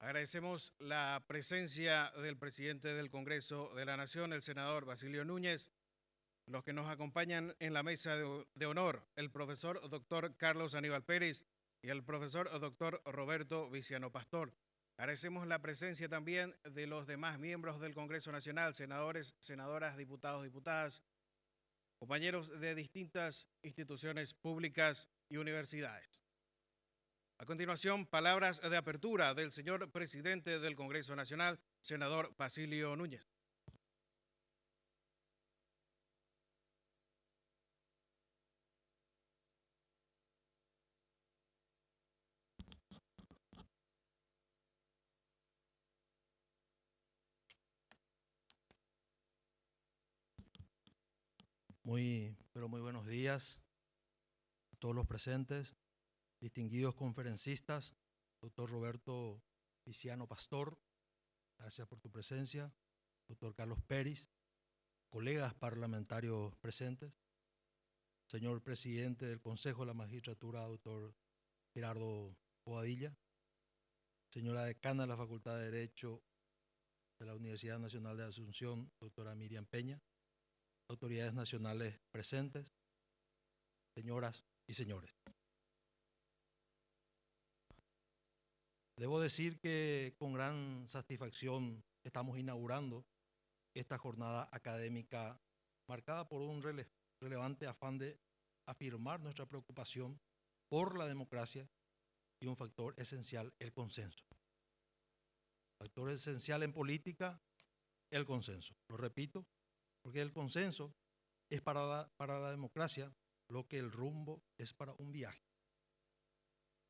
Agradecemos la presencia del presidente del Congreso de la Nación, el senador Basilio Núñez, los que nos acompañan en la mesa de honor, el profesor doctor Carlos Aníbal Pérez y el profesor doctor Roberto Viciano Pastor. Agradecemos la presencia también de los demás miembros del Congreso Nacional, senadores, senadoras, diputados, diputadas, compañeros de distintas instituciones públicas y universidades. A continuación, palabras de apertura del señor presidente del Congreso Nacional, senador Basilio Núñez. Muy buenos días a todos los presentes, distinguidos conferencistas, doctor Roberto Viciano Pastor, gracias por tu presencia, doctor Carlos Pérez, colegas parlamentarios presentes, señor presidente del Consejo de la Magistratura, doctor Gerardo Bobadilla, señora decana de la Facultad de Derecho de la Universidad Nacional de Asunción, doctora Miriam Peña, autoridades nacionales presentes, señoras y señores. Debo decir que con gran satisfacción estamos inaugurando esta jornada académica marcada por un relevante afán de afirmar nuestra preocupación por la democracia y un factor esencial, el consenso. Factor esencial en política, el consenso. Lo repito, porque el consenso es para la democracia lo que el rumbo es para un viaje.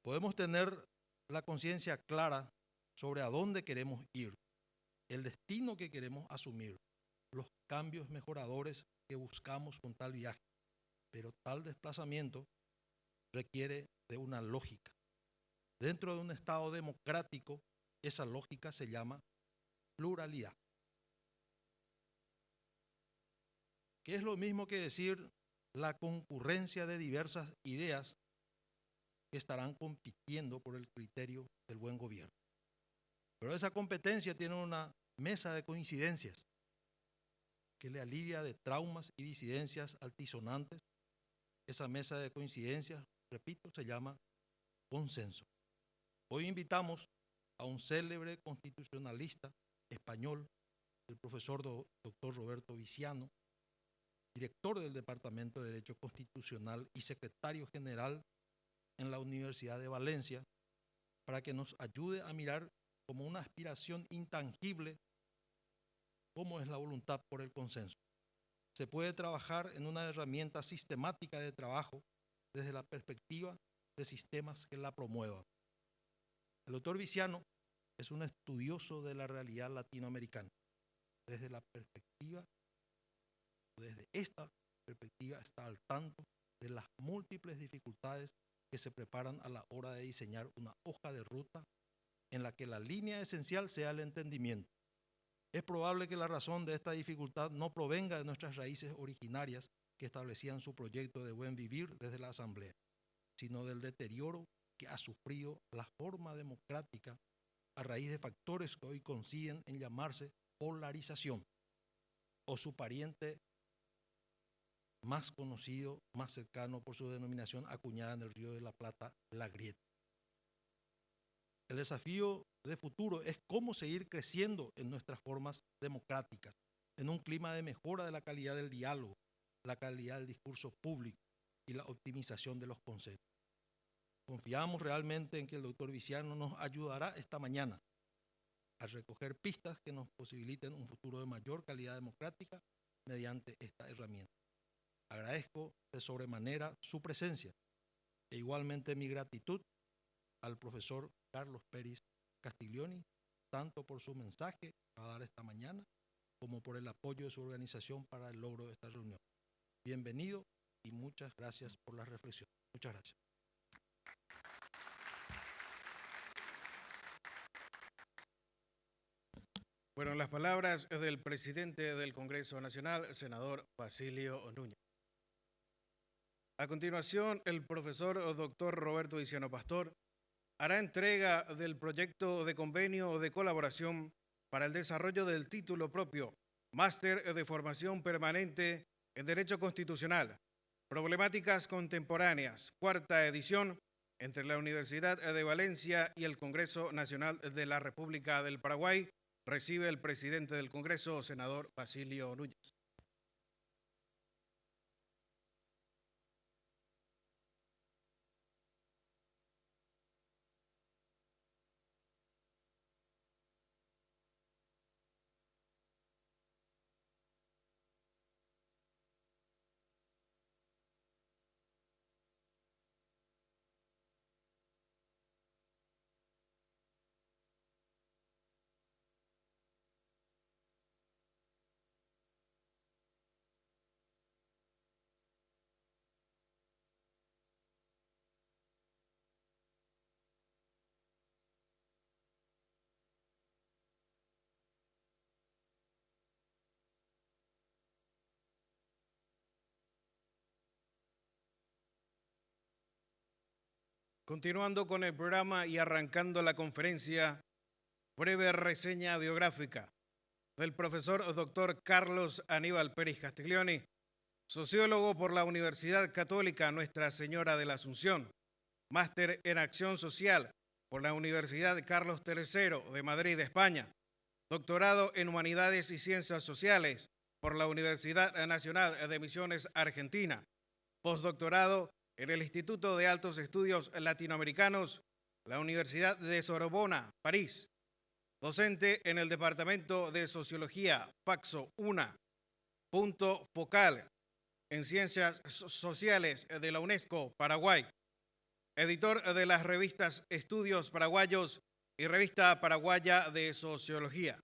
Podemos tener la conciencia clara sobre a dónde queremos ir, el destino que queremos asumir, los cambios mejoradores que buscamos con tal viaje, pero tal desplazamiento requiere de una lógica. Dentro de un Estado democrático, esa lógica se llama pluralidad. Que es lo mismo que decir la concurrencia de diversas ideas que estarán compitiendo por el criterio del buen gobierno. Pero esa competencia tiene una mesa de coincidencias que le alivia de traumas y disidencias altisonantes. Esa mesa de coincidencias, repito, se llama consenso. Hoy invitamos a un célebre constitucionalista español, el profesor doctor Roberto Viciano, director del Departamento de Derecho Constitucional y secretario general en la Universidad de Valencia, para que nos ayude a mirar como una aspiración intangible cómo es la voluntad por el consenso. Se puede trabajar en una herramienta sistemática de trabajo desde la perspectiva de sistemas que la promuevan. El doctor Viciano es un estudioso de la realidad latinoamericana. Desde esta perspectiva está al tanto de las múltiples dificultades que se preparan a la hora de diseñar una hoja de ruta en la que la línea esencial sea el entendimiento. Es probable que la razón de esta dificultad no provenga de nuestras raíces originarias que establecían su proyecto de buen vivir desde la Asamblea, sino del deterioro que ha sufrido la forma democrática a raíz de factores que hoy coinciden en llamarse polarización, o su pariente más conocido, más cercano por su denominación acuñada en el Río de la Plata, la grieta. El desafío de futuro es cómo seguir creciendo en nuestras formas democráticas, en un clima de mejora de la calidad del diálogo, la calidad del discurso público y la optimización de los consensos. Confiamos realmente en que el doctor Viciano nos ayudará esta mañana a recoger pistas que nos posibiliten un futuro de mayor calidad democrática mediante esta herramienta. Agradezco de sobremanera su presencia e igualmente mi gratitud al profesor Carlos Pérez Castiglioni, tanto por su mensaje que va a dar esta mañana, como por el apoyo de su organización para el logro de esta reunión. Bienvenido y muchas gracias por la reflexión. Muchas gracias. Fueron las palabras del presidente del Congreso Nacional, el senador Basilio Núñez. A continuación, el profesor doctor Roberto Viciano Pastor hará entrega del proyecto de convenio de colaboración para el desarrollo del título propio, Máster de Formación Permanente en Derecho Constitucional, Problemáticas Contemporáneas, cuarta edición, entre la Universidad de Valencia y el Congreso Nacional de la República del Paraguay. Recibe el presidente del Congreso, senador Basilio Núñez. Continuando con el programa y arrancando la conferencia, breve reseña biográfica del profesor doctor Carlos Aníbal Pérez Castiglioni, sociólogo por la Universidad Católica Nuestra Señora de la Asunción, máster en Acción Social por la Universidad Carlos III de Madrid, España, doctorado en Humanidades y Ciencias Sociales por la Universidad Nacional de Misiones Argentina, postdoctorado en el Instituto de Altos Estudios Latinoamericanos, la Universidad de Sorbona, París, docente en el Departamento de Sociología, Paxo UNA, punto focal en Ciencias Sociales de la UNESCO, Paraguay, editor de las revistas Estudios Paraguayos y Revista Paraguaya de Sociología,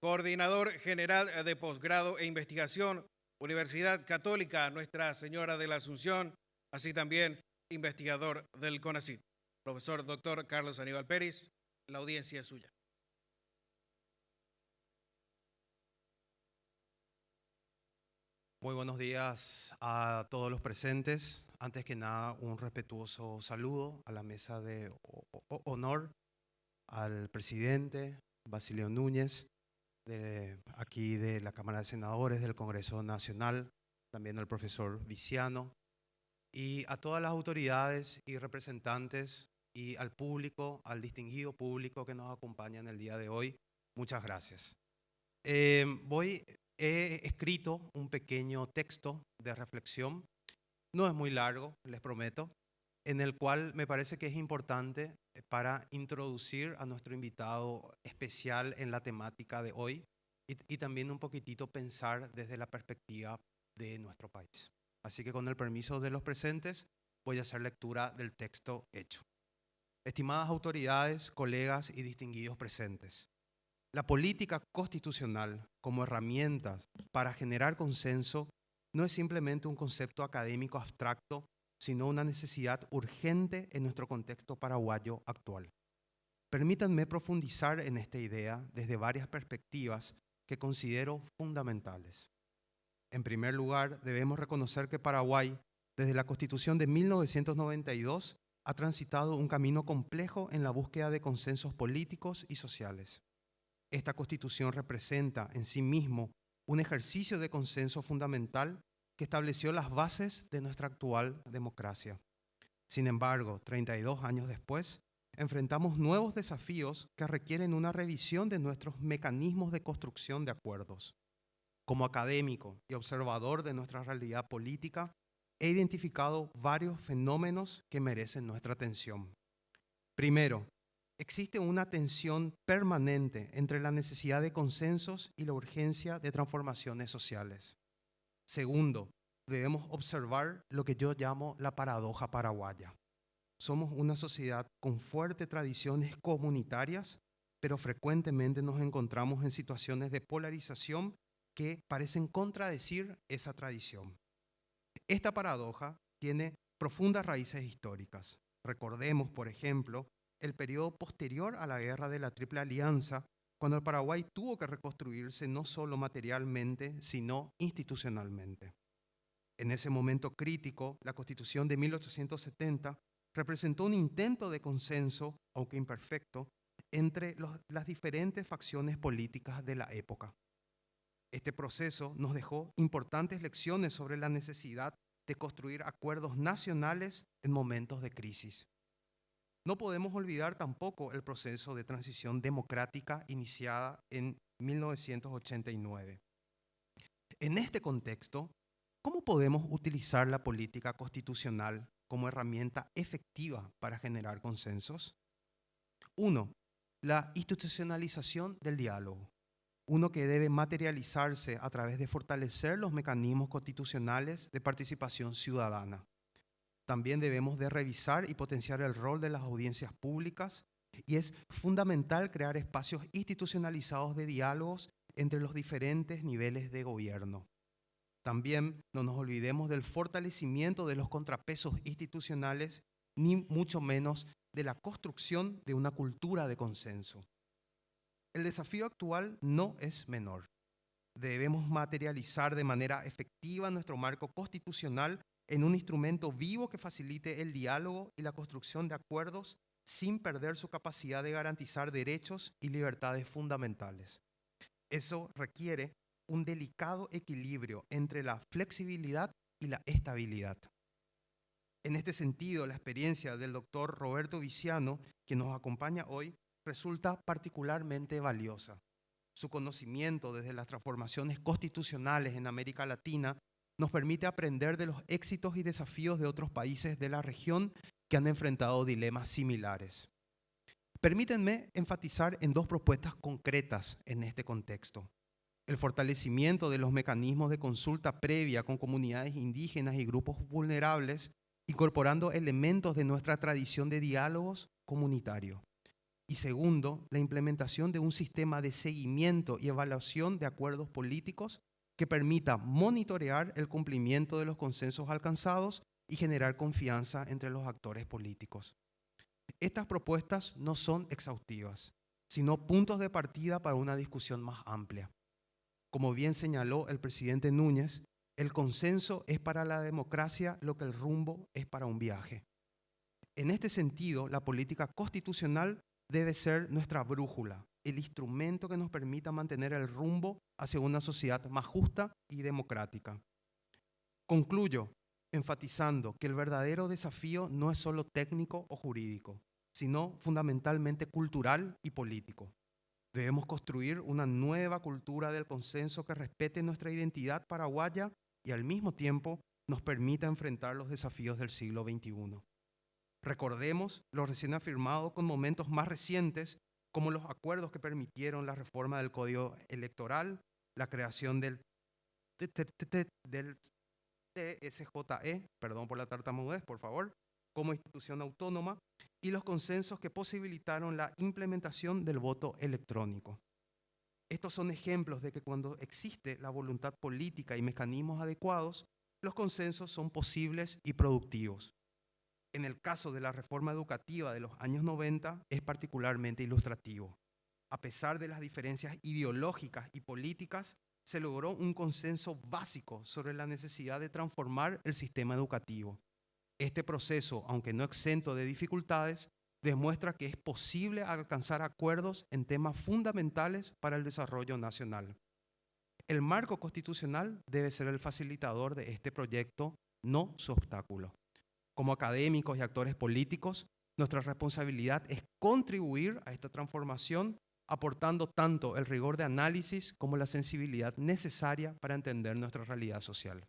coordinador general de posgrado e investigación, Universidad Católica Nuestra Señora de la Asunción, así también investigador del CONACYT. Profesor doctor Carlos Aníbal Pérez, la audiencia es suya. Muy buenos días a todos los presentes. Antes que nada, un respetuoso saludo a la mesa de honor, al presidente Basilio Núñez, aquí de la Cámara de Senadores del Congreso Nacional, también al profesor Viciano, y a todas las autoridades y representantes y al público, al distinguido público que nos acompaña en el día de hoy. Muchas gracias. He escrito un pequeño texto de reflexión, no es muy largo, les prometo, en el cual me parece que es importante para introducir a nuestro invitado especial en la temática de hoy y también un poquitito pensar desde la perspectiva de nuestro país. Así que con el permiso de los presentes voy a hacer lectura del texto hecho. Estimadas autoridades, colegas y distinguidos presentes, la política constitucional como herramienta para generar consenso no es simplemente un concepto académico abstracto, sino una necesidad urgente en nuestro contexto paraguayo actual. Permítanme profundizar en esta idea desde varias perspectivas que considero fundamentales. En primer lugar, debemos reconocer que Paraguay, desde la Constitución de 1992, ha transitado un camino complejo en la búsqueda de consensos políticos y sociales. Esta Constitución representa en sí mismo un ejercicio de consenso fundamental que estableció las bases de nuestra actual democracia. Sin embargo, 32 años después, enfrentamos nuevos desafíos que requieren una revisión de nuestros mecanismos de construcción de acuerdos. Como académico y observador de nuestra realidad política, he identificado varios fenómenos que merecen nuestra atención. Primero, existe una tensión permanente entre la necesidad de consensos y la urgencia de transformaciones sociales. Segundo, debemos observar lo que yo llamo la paradoja paraguaya. Somos una sociedad con fuertes tradiciones comunitarias, pero frecuentemente nos encontramos en situaciones de polarización que parecen contradecir esa tradición. Esta paradoja tiene profundas raíces históricas. Recordemos, por ejemplo, el periodo posterior a la Guerra de la Triple Alianza, cuando el Paraguay tuvo que reconstruirse no solo materialmente, sino institucionalmente. En ese momento crítico, la Constitución de 1870 representó un intento de consenso, aunque imperfecto, entre las diferentes facciones políticas de la época. Este proceso nos dejó importantes lecciones sobre la necesidad de construir acuerdos nacionales en momentos de crisis. No podemos olvidar tampoco el proceso de transición democrática iniciada en 1989. En este contexto, ¿cómo podemos utilizar la política constitucional como herramienta efectiva para generar consensos? 1. La institucionalización del diálogo. Uno que debe materializarse a través de fortalecer los mecanismos constitucionales de participación ciudadana. También debemos de revisar y potenciar el rol de las audiencias públicas y es fundamental crear espacios institucionalizados de diálogos entre los diferentes niveles de gobierno. También no nos olvidemos del fortalecimiento de los contrapesos institucionales, ni mucho menos de la construcción de una cultura de consenso. El desafío actual no es menor. Debemos materializar de manera efectiva nuestro marco constitucional en un instrumento vivo que facilite el diálogo y la construcción de acuerdos sin perder su capacidad de garantizar derechos y libertades fundamentales. Eso requiere un delicado equilibrio entre la flexibilidad y la estabilidad. En este sentido, la experiencia del doctor Roberto Viciano, que nos acompaña hoy, resulta particularmente valiosa. Su conocimiento desde las transformaciones constitucionales en América Latina nos permite aprender de los éxitos y desafíos de otros países de la región que han enfrentado dilemas similares. Permítanme enfatizar en dos propuestas concretas en este contexto. El fortalecimiento de los mecanismos de consulta previa con comunidades indígenas y grupos vulnerables, incorporando elementos de nuestra tradición de diálogos comunitarios. Y segundo, la implementación de un sistema de seguimiento y evaluación de acuerdos políticos que permita monitorear el cumplimiento de los consensos alcanzados y generar confianza entre los actores políticos. Estas propuestas no son exhaustivas, sino puntos de partida para una discusión más amplia. Como bien señaló el presidente Núñez, el consenso es para la democracia lo que el rumbo es para un viaje. En este sentido, la política constitucional debe ser nuestra brújula, el instrumento que nos permita mantener el rumbo hacia una sociedad más justa y democrática. Concluyo enfatizando que el verdadero desafío no es solo técnico o jurídico, sino fundamentalmente cultural y político. Debemos construir una nueva cultura del consenso que respete nuestra identidad paraguaya y al mismo tiempo nos permita enfrentar los desafíos del siglo XXI. Recordemos lo recién afirmado con momentos más recientes, como los acuerdos que permitieron la reforma del Código Electoral, la creación del TSJE, perdón por la tartamudez, por favor, como institución autónoma, y los consensos que posibilitaron la implementación del voto electrónico. Estos son ejemplos de que cuando existe la voluntad política y mecanismos adecuados, los consensos son posibles y productivos. En el caso de la reforma educativa de los años 90 es particularmente ilustrativo. A pesar de las diferencias ideológicas y políticas, se logró un consenso básico sobre la necesidad de transformar el sistema educativo. Este proceso, aunque no exento de dificultades, demuestra que es posible alcanzar acuerdos en temas fundamentales para el desarrollo nacional. El marco constitucional debe ser el facilitador de este proyecto, no su obstáculo. Como académicos y actores políticos, nuestra responsabilidad es contribuir a esta transformación, aportando tanto el rigor de análisis como la sensibilidad necesaria para entender nuestra realidad social.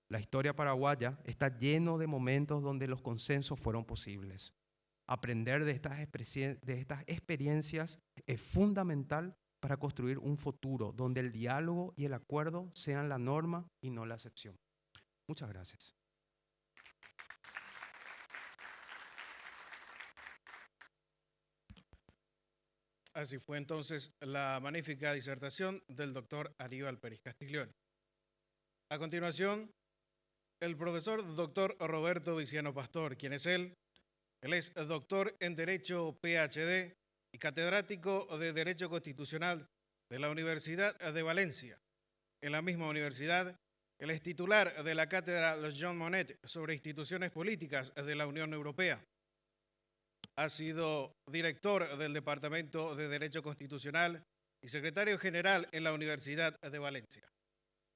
La historia paraguaya está lleno de momentos donde los consensos fueron posibles. Aprender de estas experiencias es fundamental para construir un futuro donde el diálogo y el acuerdo sean la norma y no la excepción. Muchas gracias. Así fue entonces la magnífica disertación del doctor Aníbal Pérez Castiglione. A continuación, el profesor doctor Roberto Viciano Pastor, ¿quién es él? Él es doctor en Derecho PhD y catedrático de Derecho Constitucional de la Universidad de Valencia. En la misma universidad Él es titular de la cátedra Jean Monnet sobre instituciones políticas de la Unión Europea. Ha sido director del Departamento de Derecho Constitucional y secretario general en la Universidad de Valencia.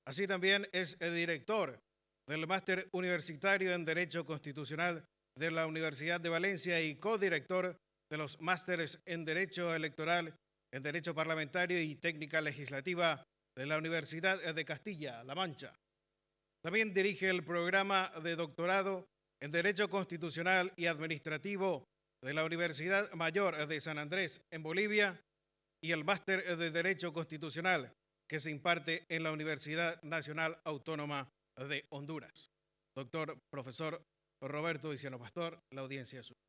Así también es el director del Máster Universitario en Derecho Constitucional de la Universidad de Valencia y codirector de los másteres en Derecho Electoral, en Derecho Parlamentario y Técnica Legislativa de la Universidad de Castilla-La Mancha. También dirige el programa de doctorado en Derecho Constitucional y Administrativo de la Universidad Mayor de San Andrés, en Bolivia, y el Máster de Derecho Constitucional que se imparte en la Universidad Nacional Autónoma de Honduras. Doctor Profesor Roberto Viciano Pastor, la audiencia es suya.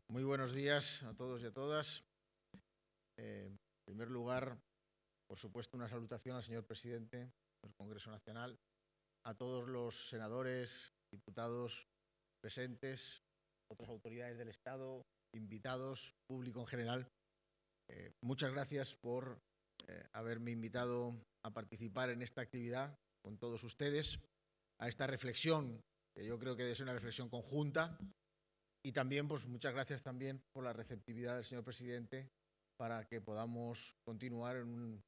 Muy buenos días a todos y a todas. En primer lugar, por supuesto, una salutación al señor presidente del Congreso Nacional, a todos los senadores, diputados presentes, otras autoridades del Estado, invitados, público en general. Muchas gracias por haberme invitado a participar en esta actividad con todos ustedes, a esta reflexión, que yo creo que debe ser una reflexión conjunta. Y también, pues muchas gracias también por la receptividad del señor presidente para que podamos continuar en un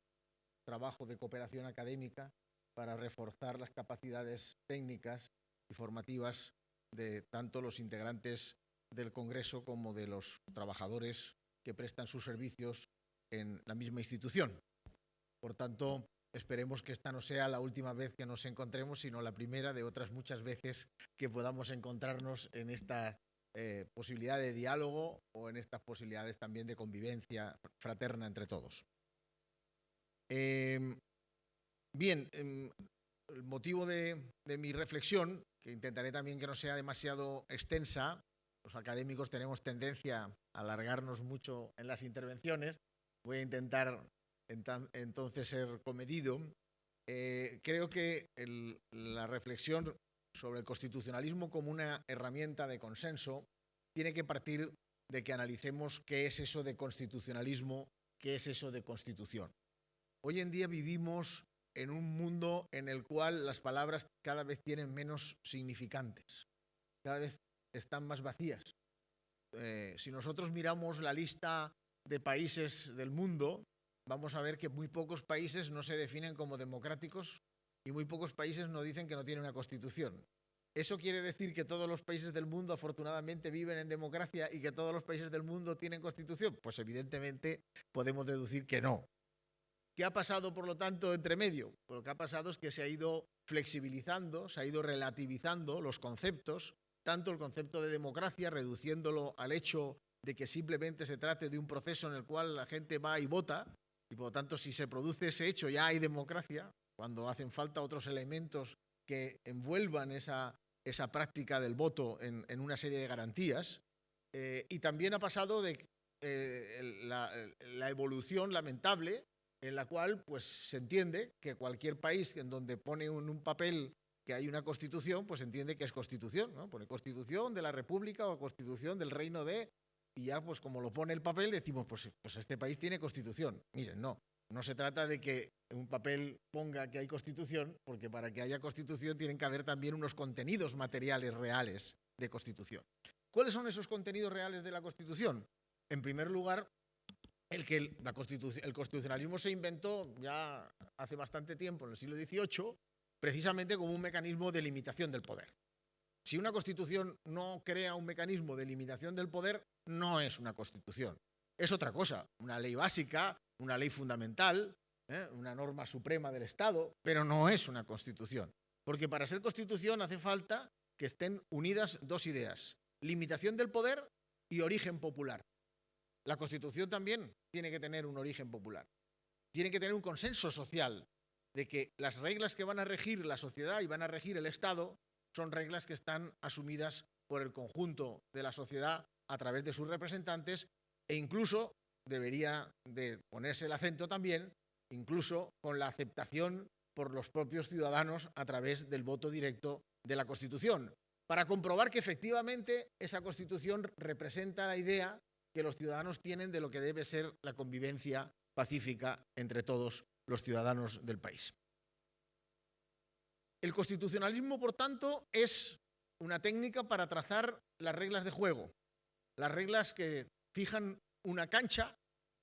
trabajo de cooperación académica para reforzar las capacidades técnicas y formativas de tanto los integrantes del Congreso como de los trabajadores que prestan sus servicios en la misma institución. Por tanto, esperemos que esta no sea la última vez que nos encontremos, sino la primera de otras muchas veces que podamos encontrarnos en esta posibilidad de diálogo o en estas posibilidades también de convivencia fraterna entre todos. Bien, el motivo de mi reflexión, que intentaré también que no sea demasiado extensa, los académicos tenemos tendencia a alargarnos mucho en las intervenciones, voy a intentar entonces ser comedido. Creo que la reflexión sobre el constitucionalismo como una herramienta de consenso tiene que partir de que analicemos qué es eso de constitucionalismo, qué es eso de constitución. Hoy en día vivimos en un mundo en el cual las palabras cada vez tienen menos significantes, cada vez están más vacías. Si nosotros miramos la lista de países del mundo, vamos a ver que muy pocos países no se definen como democráticos y muy pocos países nos dicen que no tienen una constitución. ¿Eso quiere decir que todos los países del mundo afortunadamente viven en democracia y que todos los países del mundo tienen constitución? Pues evidentemente podemos deducir que no. ¿Qué ha pasado, por lo tanto, entre medio? Pues lo que ha pasado es que se ha ido flexibilizando, se ha ido relativizando los conceptos, tanto el concepto de democracia, reduciéndolo al hecho de que simplemente se trate de un proceso en el cual la gente va y vota, y por lo tanto si se produce ese hecho ya hay democracia, cuando hacen falta otros elementos que envuelvan esa práctica del voto en una serie de garantías. Y también ha pasado de la evolución lamentable en la cual pues se entiende que cualquier país en donde pone un papel que hay una constitución, pues entiende que es constitución, ¿no? Pone constitución de la república o constitución del reino de... Y ya pues como lo pone el papel decimos pues este país tiene constitución. Miren, no se trata de que un papel ponga que hay constitución, porque para que haya constitución tienen que haber también unos contenidos materiales reales de constitución. ¿Cuáles son esos contenidos reales de la constitución? En primer lugar, el constitucionalismo se inventó ya hace bastante tiempo, en el siglo XVIII, precisamente como un mecanismo de limitación del poder. Si una constitución no crea un mecanismo de limitación del poder, no es una constitución. Es otra cosa, una ley básica, una ley fundamental, una norma suprema del Estado, pero no es una constitución. Porque para ser constitución hace falta que estén unidas dos ideas, limitación del poder y origen popular. La Constitución también tiene que tener un origen popular. Tiene que tener un consenso social de que las reglas que van a regir la sociedad y van a regir el Estado son reglas que están asumidas por el conjunto de la sociedad a través de sus representantes e incluso debería de ponerse el acento también, incluso con la aceptación por los propios ciudadanos a través del voto directo de la Constitución. para comprobar que efectivamente esa Constitución representa la idea que los ciudadanos tienen de lo que debe ser la convivencia pacífica entre todos los ciudadanos del país. El constitucionalismo, por tanto, es una técnica para trazar las reglas de juego, las reglas que fijan una cancha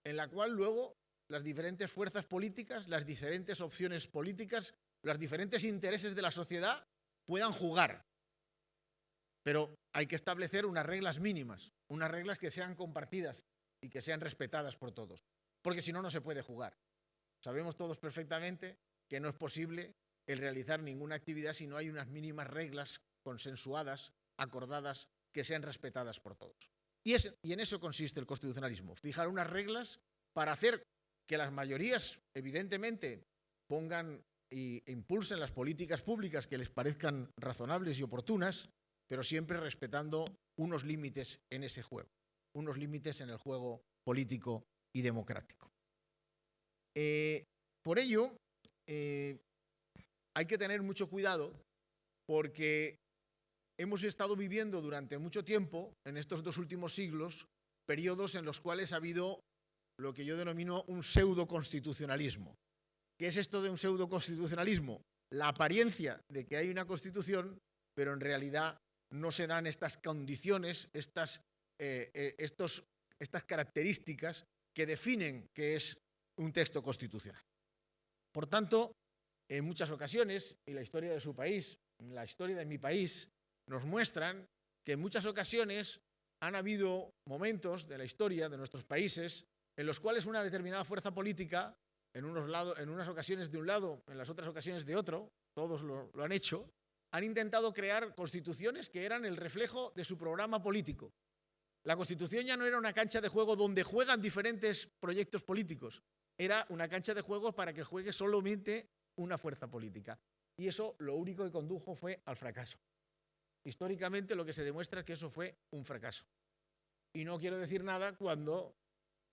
en la cual luego las diferentes fuerzas políticas, las diferentes opciones políticas, los diferentes intereses de la sociedad puedan jugar. Pero hay que establecer unas reglas mínimas, unas reglas que sean compartidas y que sean respetadas por todos, porque si no, no se puede jugar. Sabemos todos perfectamente que no es posible el realizar ninguna actividad si no hay unas mínimas reglas consensuadas, acordadas, que sean respetadas por todos. Y en eso consiste el constitucionalismo, fijar unas reglas para hacer que las mayorías, evidentemente, pongan e impulsen las políticas públicas que les parezcan razonables y oportunas, pero siempre respetando unos límites en ese juego, unos límites en el juego político y democrático. Por ello, hay que tener mucho cuidado porque hemos estado viviendo durante mucho tiempo, en estos 2 últimos siglos, periodos en los cuales ha habido lo que yo denomino un pseudoconstitucionalismo. ¿Qué es esto de un pseudoconstitucionalismo? La apariencia de que hay una constitución, pero en realidad no se dan estas condiciones, estas características que definen qué es un texto constitucional. Por tanto, en muchas ocasiones, y la historia de su país, la historia de mi país, nos muestran que en muchas ocasiones han habido momentos de la historia de nuestros países en los cuales una determinada fuerza política, en unas ocasiones de un lado, en las otras ocasiones de otro, todos lo han hecho, han intentado crear constituciones que eran el reflejo de su programa político. La Constitución ya no era una cancha de juego donde juegan diferentes proyectos políticos, era una cancha de juego para que juegue solamente una fuerza política. Y eso lo único que condujo fue al fracaso. Históricamente lo que se demuestra es que eso fue un fracaso. Y no quiero decir nada cuando,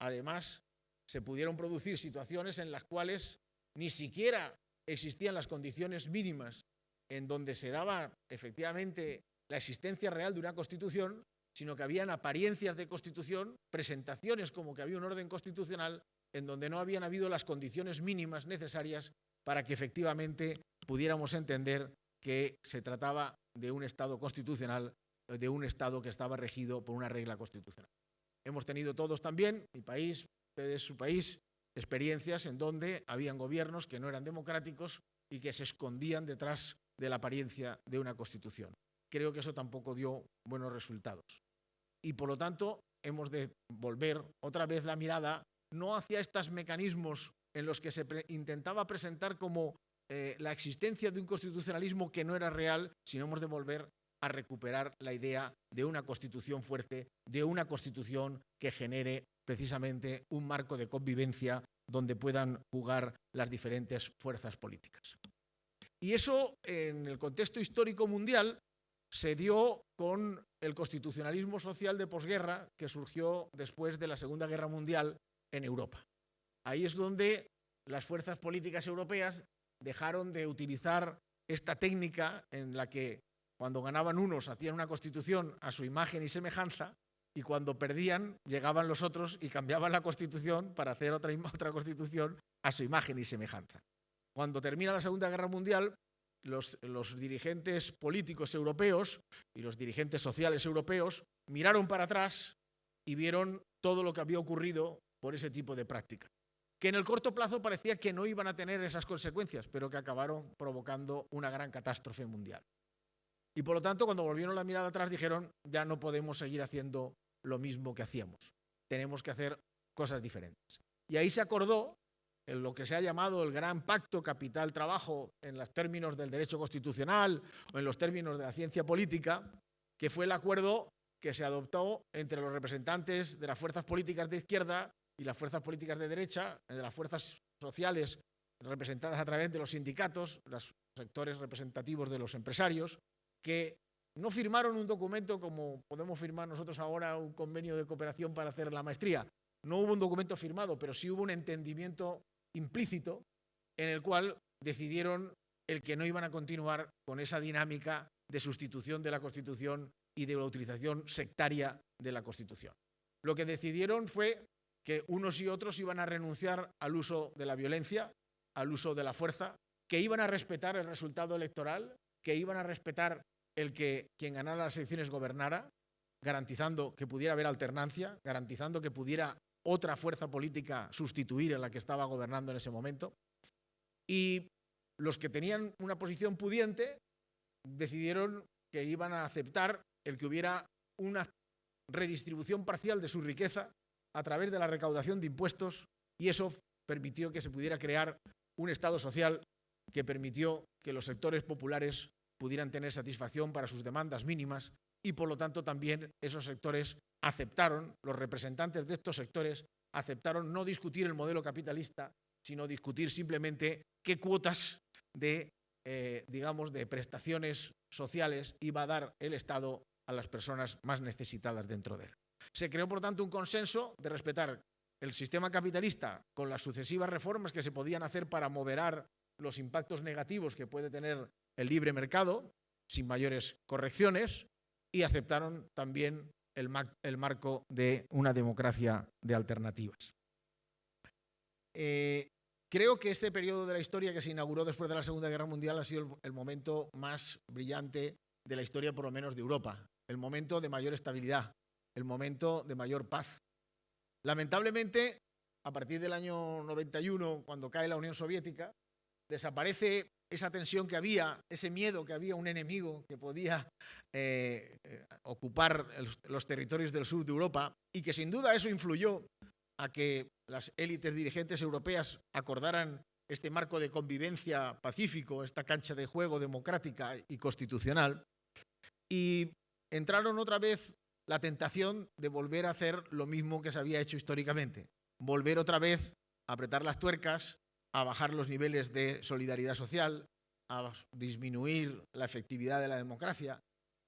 además, se pudieron producir situaciones en las cuales ni siquiera existían las condiciones mínimas en donde se daba efectivamente la existencia real de una Constitución, sino que habían apariencias de Constitución, presentaciones como que había un orden constitucional en donde no habían habido las condiciones mínimas necesarias para que efectivamente pudiéramos entender que se trataba de un Estado constitucional, de un Estado que estaba regido por una regla constitucional. Hemos tenido todos también, mi país, ustedes su país, experiencias en donde habían gobiernos que no eran democráticos y que se escondían detrás de la apariencia de una Constitución. Creo que eso tampoco dio buenos resultados. Y por lo tanto, hemos de volver otra vez la mirada no hacia estos mecanismos en los que se intentaba presentar como la existencia de un constitucionalismo que no era real, sino hemos de volver a recuperar la idea de una Constitución fuerte, de una Constitución que genere precisamente un marco de convivencia donde puedan jugar las diferentes fuerzas políticas. Y eso, en el contexto histórico mundial, se dio con el constitucionalismo social de posguerra que surgió después de la Segunda Guerra Mundial en Europa. Ahí es donde las fuerzas políticas europeas dejaron de utilizar esta técnica en la que cuando ganaban unos hacían una constitución a su imagen y semejanza y cuando perdían llegaban los otros y cambiaban la constitución para hacer otra constitución a su imagen y semejanza. Cuando termina la Segunda Guerra Mundial, los dirigentes políticos europeos y los dirigentes sociales europeos miraron para atrás y vieron todo lo que había ocurrido por ese tipo de práctica, que en el corto plazo parecía que no iban a tener esas consecuencias, pero que acabaron provocando una gran catástrofe mundial. Y por lo tanto, cuando volvieron la mirada atrás, dijeron, ya no podemos seguir haciendo lo mismo que hacíamos, tenemos que hacer cosas diferentes. Y ahí se acordó en lo que se ha llamado el gran pacto capital-trabajo en los términos del derecho constitucional o en los términos de la ciencia política, que fue el acuerdo que se adoptó entre los representantes de las fuerzas políticas de izquierda y las fuerzas políticas de derecha, de las fuerzas sociales representadas a través de los sindicatos, los sectores representativos de los empresarios, que no firmaron un documento como podemos firmar nosotros ahora un convenio de cooperación para hacer la maestría. No hubo un documento firmado, pero sí hubo un entendimiento implícito en el cual decidieron el que no iban a continuar con esa dinámica de sustitución de la Constitución y de la utilización sectaria de la Constitución. Lo que decidieron fue que unos y otros iban a renunciar al uso de la violencia, al uso de la fuerza, que iban a respetar el resultado electoral, que iban a respetar el que quien ganara las elecciones gobernara, garantizando que pudiera haber alternancia, garantizando que pudiera otra fuerza política sustituir a la que estaba gobernando en ese momento. Y los que tenían una posición pudiente decidieron que iban a aceptar el que hubiera una redistribución parcial de su riqueza a través de la recaudación de impuestos, y eso permitió que se pudiera crear un Estado social que permitió que los sectores populares pudieran tener satisfacción para sus demandas mínimas, y por lo tanto también esos sectores aceptaron, los representantes de estos sectores aceptaron no discutir el modelo capitalista, sino discutir simplemente qué cuotas de, digamos, de prestaciones sociales iba a dar el Estado a las personas más necesitadas dentro de él. Se creó, por tanto, un consenso de respetar el sistema capitalista con las sucesivas reformas que se podían hacer para moderar los impactos negativos que puede tener el libre mercado, sin mayores correcciones, y aceptaron también el marco de una democracia de alternativas. Creo que este periodo de la historia que se inauguró después de la Segunda Guerra Mundial ha sido el momento más brillante de la historia, por lo menos de Europa, el momento de mayor estabilidad, el momento de mayor paz. Lamentablemente, a partir del año 91, cuando cae la Unión Soviética, desaparece esa tensión que había, ese miedo que había un enemigo que podía ocupar los territorios del sur de Europa, y que sin duda eso influyó a que las élites dirigentes europeas acordaran este marco de convivencia pacífico, esta cancha de juego democrática y constitucional, y entraron otra vez la tentación de volver a hacer lo mismo que se había hecho históricamente, volver otra vez a apretar las tuercas, a bajar los niveles de solidaridad social, a disminuir la efectividad de la democracia,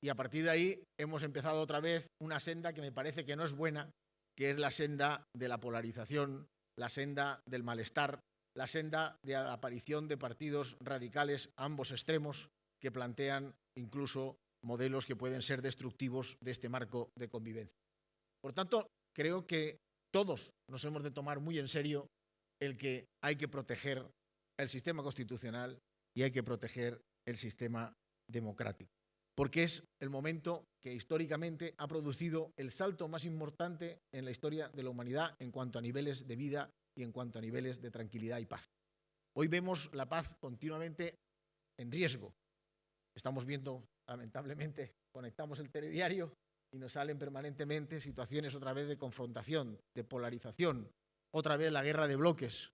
y a partir de ahí hemos empezado otra vez una senda que me parece que no es buena, que es la senda de la polarización, la senda del malestar, la senda de la aparición de partidos radicales a ambos extremos que plantean incluso modelos que pueden ser destructivos de este marco de convivencia. Por tanto, creo que todos nos hemos de tomar muy en serio el que hay que proteger el sistema constitucional y hay que proteger el sistema democrático, porque es el momento que históricamente ha producido el salto más importante en la historia de la humanidad en cuanto a niveles de vida y en cuanto a niveles de tranquilidad y paz. Hoy vemos la paz continuamente en riesgo. Estamos viendo, lamentablemente, conectamos el telediario y nos salen permanentemente situaciones otra vez de confrontación, de polarización, otra vez la guerra de bloques,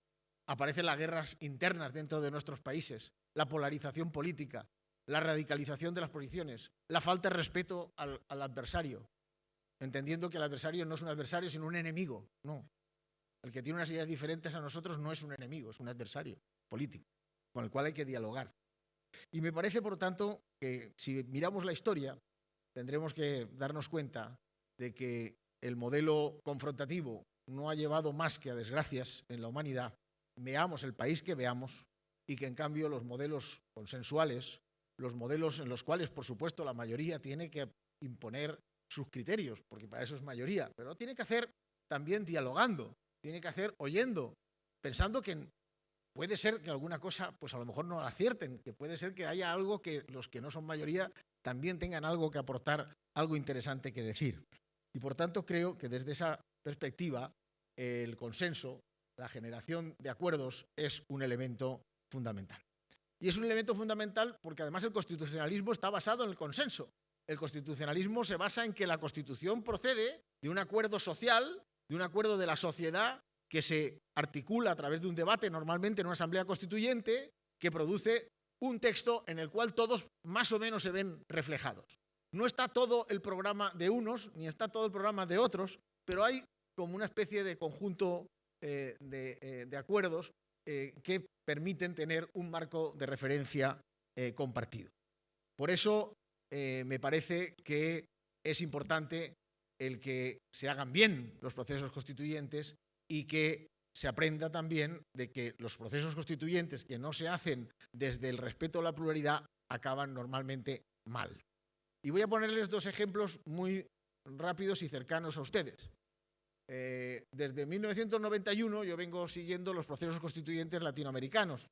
aparecen las guerras internas dentro de nuestros países, la polarización política, la radicalización de las posiciones, la falta de respeto al adversario, entendiendo que el adversario no es un adversario sino un enemigo. No, el que tiene unas ideas diferentes a nosotros no es un enemigo, es un adversario político con el cual hay que dialogar. Y me parece, por tanto, que si miramos la historia tendremos que darnos cuenta de que el modelo confrontativo no ha llevado más que a desgracias en la humanidad, veamos el país que veamos, y que en cambio los modelos consensuales, los modelos en los cuales, por supuesto, la mayoría tiene que imponer sus criterios, porque para eso es mayoría, pero tiene que hacer también dialogando, tiene que hacer oyendo, pensando que puede ser que alguna cosa, pues a lo mejor no la acierten, que puede ser que haya algo que los que no son mayoría también tengan algo que aportar, algo interesante que decir. Y por tanto creo que desde esa perspectiva el consenso, la generación de acuerdos es un elemento fundamental. Y es un elemento fundamental porque además el constitucionalismo está basado en el consenso. El constitucionalismo se basa en que la Constitución procede de un acuerdo social, de un acuerdo de la sociedad que se articula a través de un debate, normalmente en una asamblea constituyente, que produce un texto en el cual todos más o menos se ven reflejados. No está todo el programa de unos, ni está todo el programa de otros, pero hay como una especie de conjunto de acuerdos que permiten tener un marco de referencia compartido. Por eso me parece que es importante el que se hagan bien los procesos constituyentes y que se aprenda también de que los procesos constituyentes que no se hacen desde el respeto a la pluralidad acaban normalmente mal. Y voy a ponerles dos ejemplos muy rápidos y cercanos a ustedes. Desde 1991 yo vengo siguiendo los procesos constituyentes latinoamericanos.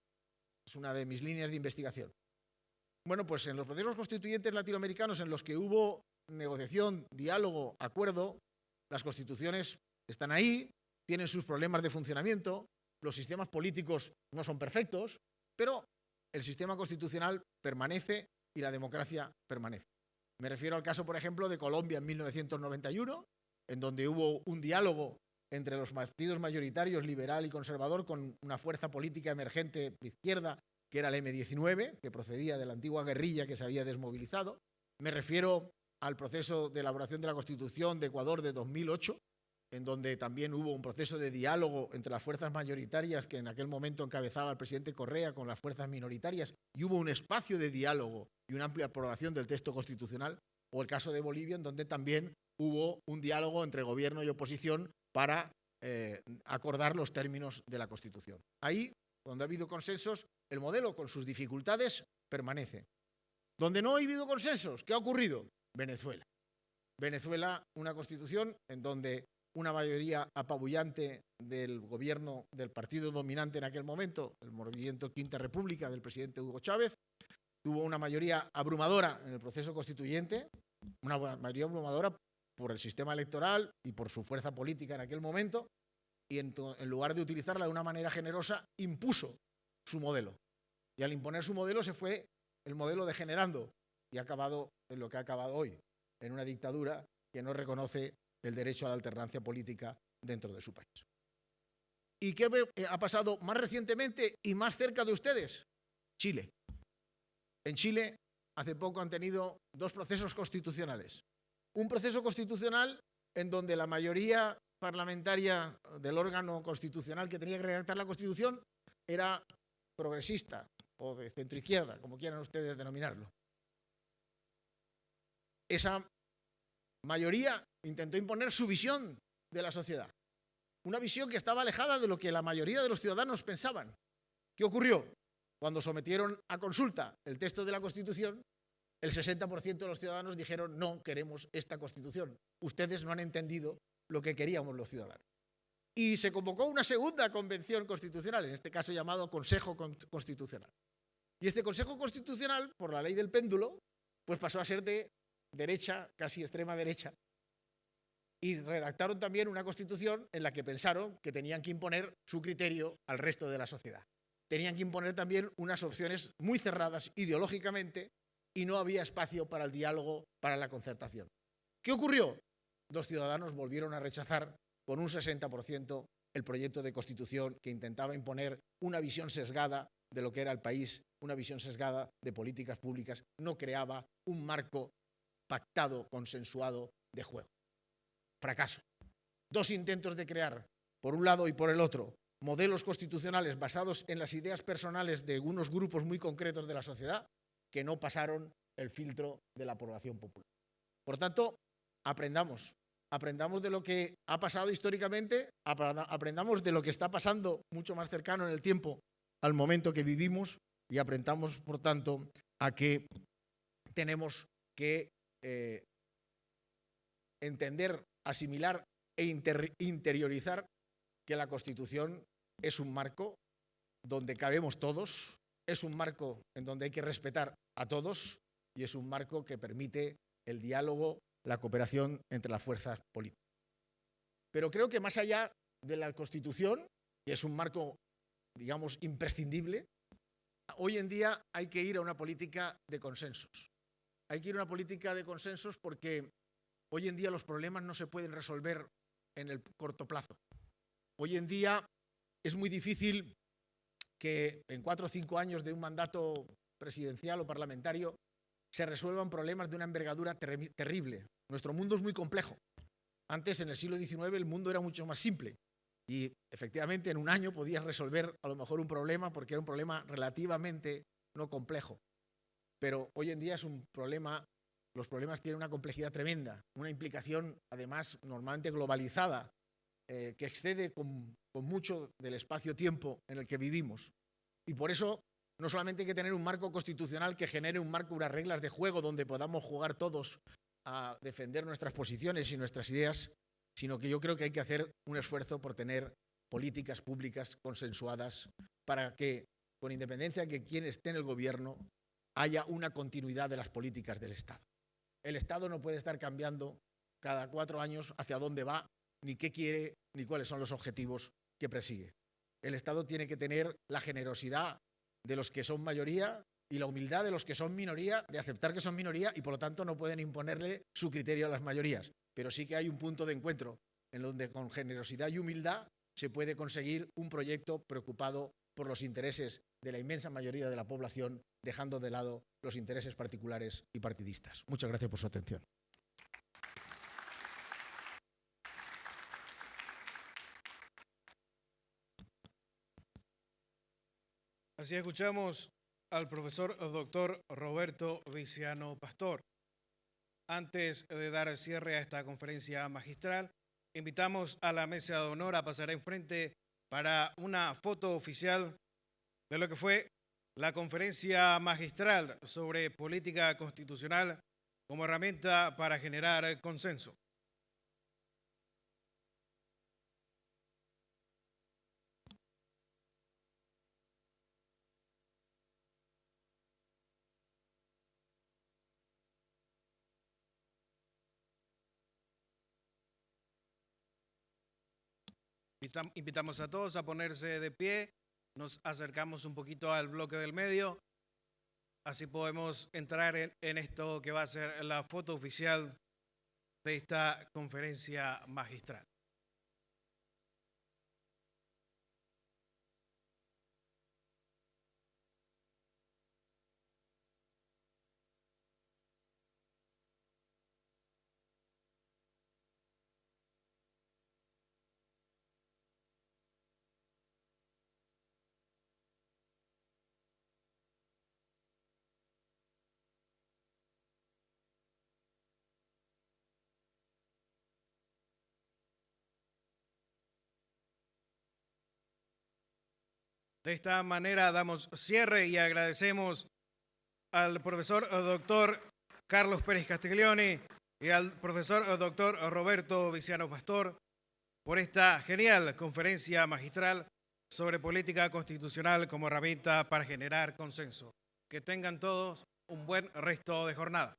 Es una de mis líneas de investigación. Bueno, pues en los procesos constituyentes latinoamericanos en los que hubo negociación, diálogo, acuerdo, las constituciones están ahí, tienen sus problemas de funcionamiento, los sistemas políticos no son perfectos, pero el sistema constitucional permanece y la democracia permanece. Me refiero al caso, por ejemplo, de Colombia en 1991, en donde hubo un diálogo entre los partidos mayoritarios, liberal y conservador, con una fuerza política emergente de izquierda, que era el M-19, que procedía de la antigua guerrilla que se había desmovilizado. Me refiero al proceso de elaboración de la Constitución de Ecuador de 2008, en donde también hubo un proceso de diálogo entre las fuerzas mayoritarias que en aquel momento encabezaba el presidente Correa con las fuerzas minoritarias, y hubo un espacio de diálogo y una amplia aprobación del texto constitucional, o el caso de Bolivia, en donde también hubo un diálogo entre gobierno y oposición para acordar los términos de la Constitución. Ahí, donde ha habido consensos, el modelo, con sus dificultades, permanece. Donde no ha habido consensos, ¿qué ha ocurrido? Venezuela. Venezuela, una constitución en donde una mayoría apabullante del gobierno del partido dominante en aquel momento, el movimiento Quinta República del presidente Hugo Chávez, tuvo una mayoría abrumadora en el proceso constituyente, una mayoría abrumadora por el sistema electoral y por su fuerza política en aquel momento, y en lugar de utilizarla de una manera generosa, impuso su modelo. Y al imponer su modelo se fue el modelo degenerando y ha acabado en lo que ha acabado hoy, en una dictadura que no reconoce el derecho a la alternancia política dentro de su país. ¿Y qué ha pasado más recientemente y más cerca de ustedes? Chile. En Chile, hace poco han tenido dos procesos constitucionales. Un proceso constitucional en donde la mayoría parlamentaria del órgano constitucional que tenía que redactar la Constitución era progresista o de centroizquierda, como quieran ustedes denominarlo. Esa mayoría intentó imponer su visión de la sociedad, una visión que estaba alejada de lo que la mayoría de los ciudadanos pensaban. ¿Qué ocurrió? Cuando sometieron a consulta el texto de la Constitución, el 60% de los ciudadanos dijeron: no queremos esta Constitución, ustedes no han entendido lo que queríamos los ciudadanos. Y se convocó una segunda convención constitucional, en este caso llamado Consejo Constitucional. Y este Consejo Constitucional, por la ley del péndulo, pues pasó a ser de derecha, casi extrema derecha, y redactaron también una Constitución en la que pensaron que tenían que imponer su criterio al resto de la sociedad. Tenían que imponer también unas opciones muy cerradas ideológicamente y no había espacio para el diálogo, para la concertación. ¿Qué ocurrió? Los ciudadanos volvieron a rechazar con un 60% el proyecto de Constitución que intentaba imponer una visión sesgada de lo que era el país, una visión sesgada de políticas públicas, no creaba un marco pactado, consensuado de juego. Fracaso. Dos intentos de crear, por un lado y por el otro, modelos constitucionales basados en las ideas personales de unos grupos muy concretos de la sociedad que no pasaron el filtro de la aprobación popular. Por tanto, aprendamos de lo que ha pasado históricamente, aprendamos de lo que está pasando mucho más cercano en el tiempo al momento que vivimos y aprendamos, por tanto, a que tenemos que entender, asimilar e interiorizar que la Constitución es un marco donde cabemos todos, es un marco en donde hay que respetar a todos y es un marco que permite el diálogo, la cooperación entre las fuerzas políticas. Pero creo que más allá de la Constitución, que es un marco, digamos, imprescindible, hoy en día hay que ir a una política de consensos. Hay que ir a una política de consensos porque hoy en día los problemas no se pueden resolver en el corto plazo. Hoy en día es muy difícil que en 4 o 5 años de un mandato presidencial o parlamentario se resuelvan problemas de una envergadura terrible. Nuestro mundo es muy complejo. Antes, en el siglo XIX, el mundo era mucho más simple y efectivamente en un año podías resolver a lo mejor un problema porque era un problema relativamente no complejo. Pero hoy en día es un problema, los problemas tienen una complejidad tremenda, una implicación además normalmente globalizada, que excede con mucho del espacio-tiempo en el que vivimos. Y por eso no solamente hay que tener un marco constitucional que genere un marco, unas reglas de juego donde podamos jugar todos a defender nuestras posiciones y nuestras ideas, sino que yo creo que hay que hacer un esfuerzo por tener políticas públicas consensuadas para que, con independencia de que quien esté en el gobierno, haya una continuidad de las políticas del Estado. El Estado no puede estar cambiando cada 4 años hacia dónde va, ni qué quiere, ni cuáles son los objetivos que persigue. El Estado tiene que tener la generosidad de los que son mayoría y la humildad de los que son minoría, de aceptar que son minoría y por lo tanto no pueden imponerle su criterio a las mayorías. Pero sí que hay un punto de encuentro en donde con generosidad y humildad se puede conseguir un proyecto preocupado por los intereses de la inmensa mayoría de la población, dejando de lado los intereses particulares y partidistas. Muchas gracias por su atención. Así escuchamos al profesor doctor Roberto Viciano Pastor. Antes de dar cierre a esta conferencia magistral, invitamos a la mesa de honor a pasar enfrente para una foto oficial de lo que fue la conferencia magistral sobre política constitucional como herramienta para generar consenso. Invitamos a todos a ponerse de pie, nos acercamos un poquito al bloque del medio, así podemos entrar en esto que va a ser la foto oficial de esta conferencia magistral. De esta manera damos cierre y agradecemos al profesor doctor Carlos Pérez Castiglione y al profesor doctor Roberto Viciano Pastor por esta genial conferencia magistral sobre política constitucional como herramienta para generar consenso. Que tengan todos un buen resto de jornada.